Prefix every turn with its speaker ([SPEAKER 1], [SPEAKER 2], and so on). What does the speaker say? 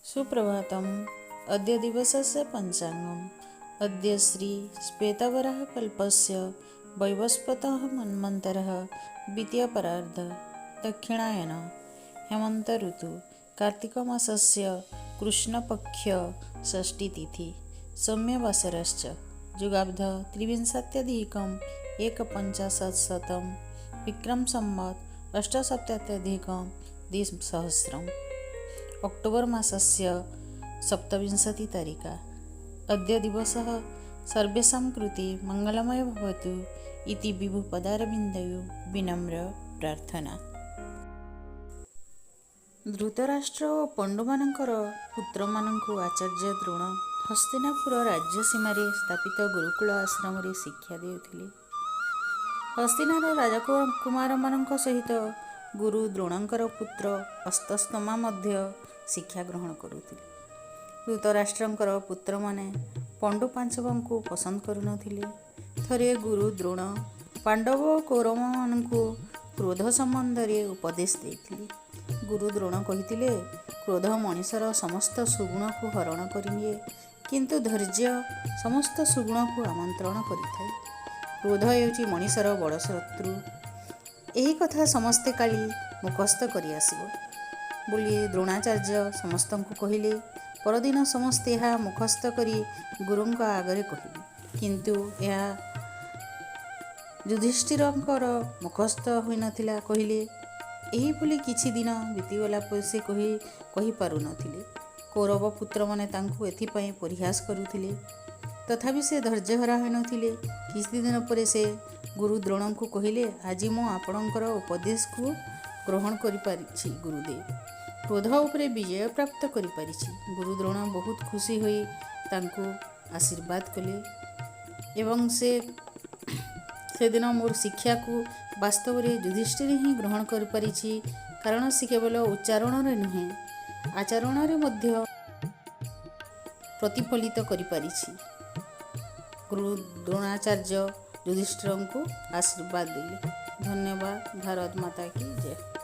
[SPEAKER 1] सुप्रभातम्। अद्य दिवसस्य पञ्चाङ्गम्। अद्य श्री श्वेतवराहकल्पस्य वैवस्वतः मन्वन्तरः द्वितीयपरार्ध दक्षिणायन हेमन्त ऋतु कार्तिकमासस्य कृष्णपक्ष षष्ठीतिथि सौम्यवासरश्च युगाब्ध त्रिविंशत्यधिकम् एकपञ्चाशत्शतं विक्रम संवत् अष्टसप्तत्यधिकं द्विसहस्रम् अक्टोबर मासस्य सप्तविंशतितारिका। अद्य दिवसः सर्वेषां कृते मङ्गलमय भवतु इति विभुपदारविन्दयोः विनम्र प्रार्थना। धृतराष्ट्र ଓ ପଣ୍ଡୁମାନଙ୍କର ପୁତ୍ରମାନଙ୍କୁ ଆଚାର୍ଯ୍ୟ ଦ୍ରୋଣ ହସ୍ତିନାପୁର ରାଜ୍ୟ ସୀମାରେ ସ୍ଥାପିତ ଗୁରୁକୁଳ ଆଶ୍ରମରେ ଶିକ୍ଷା ଦେଉଥିଲେ। ହସ୍ତିନାର ରାଜକୁମାରମାନଙ୍କ ସହିତ ଗୁରୁ ଦ୍ରୋଣଙ୍କର ପୁତ୍ର ଅସ୍ତସ୍ତମା ମଧ୍ୟ ଶିକ୍ଷା ଗ୍ରହଣ କରୁଥିଲେ। ଧୃତରାଷ୍ଟ୍ରଙ୍କର ପୁତ୍ରମାନେ ପଣ୍ଡୁ ପାଞ୍ଚବଙ୍କୁ ପସନ୍ଦ କରୁନଥିଲେ। ଥରେ ଗୁରୁ ଦ୍ରୋଣ ପାଣ୍ଡବ ଓ କୌରବମାନଙ୍କୁ କ୍ରୋଧ ସମ୍ବନ୍ଧରେ ଉପଦେଶ ଦେଇଥିଲେ। ଗୁରୁ ଦ୍ରୋଣ କହିଥିଲେ, କ୍ରୋଧ ମଣିଷର ସମସ୍ତ ସୁଗୁଣକୁ ହରଣ କରିନିଏ, କିନ୍ତୁ ଧୈର୍ଯ୍ୟ ସମସ୍ତ ସୁଗୁଣକୁ ଆମନ୍ତ୍ରଣ କରିଥାଏ। କ୍ରୋଧ ହେଉଛି ମଣିଷର ବଡ଼ ଶତ୍ରୁ। ଏହି କଥା ସମସ୍ତେ କାଲି ମୁଖସ୍ଥ କରି ଆସିବ ବୋଲି ଦ୍ରୋଣାଚାର୍ଯ୍ୟ ସମସ୍ତଙ୍କୁ କହିଲେ। ପରଦିନ ସମସ୍ତେ ଏହା ମୁଖସ୍ଥ କରି ଗୁରୁଙ୍କ ଆଗରେ କହିଲେ, କିନ୍ତୁ ଏହା ଯୁଧିଷ୍ଠିରଙ୍କର ମୁଖସ୍ଥ ହୋଇନଥିଲା। କହିଲେ, ଏହିଭଳି କିଛି ଦିନ ବିତିଗଲା ପରେ ସେ କହିପାରୁନଥିଲେ। କୌରବ ପୁତ୍ରମାନେ ତାଙ୍କୁ ଏଥିପାଇଁ ପରିହାସ କରୁଥିଲେ। ତଥାପି ସେ ଧୈର୍ଯ୍ୟହରା ହୋଇନଥିଲେ। କିଛି ଦିନ ପରେ ସେ ଗୁରୁ ଦ୍ରୋଣଙ୍କୁ କହିଲେ, ଆଜି ମୁଁ ଆପଣଙ୍କର ଉପଦେଶକୁ ଗ୍ରହଣ କରିପାରିଛି ଗୁରୁଦେବ। କ୍ରୋଧ ଉପରେ ବିଜୟ ପ୍ରାପ୍ତ କରିପାରିଛି। ଗୁରୁ ଦ୍ରୋଣ ବହୁତ ଖୁସି ହୋଇ ତାଙ୍କୁ ଆଶୀର୍ବାଦ କଲେ ଏବଂ ସେଦିନ ମୋର ଶିକ୍ଷାକୁ ବାସ୍ତବରେ ଯୁଧିଷ୍ଠିର ହିଁ ଗ୍ରହଣ କରିପାରିଛି, କାରଣ ସେ କେବଳ ଉଚ୍ଚାରଣରେ ନୁହେଁ ଆଚରଣରେ ମଧ୍ୟ ପ୍ରତିଫଳିତ କରିପାରିଛି। ଗୁରୁ ଦ୍ରୋଣାଚାର୍ଯ୍ୟ ଯୁଧିଷ୍ଠିରଙ୍କୁ ଆଶୀର୍ବାଦ ଦେଲେ। ଧନ୍ୟବାଦ। ଭାରତ ମାତା କି ଜୟ।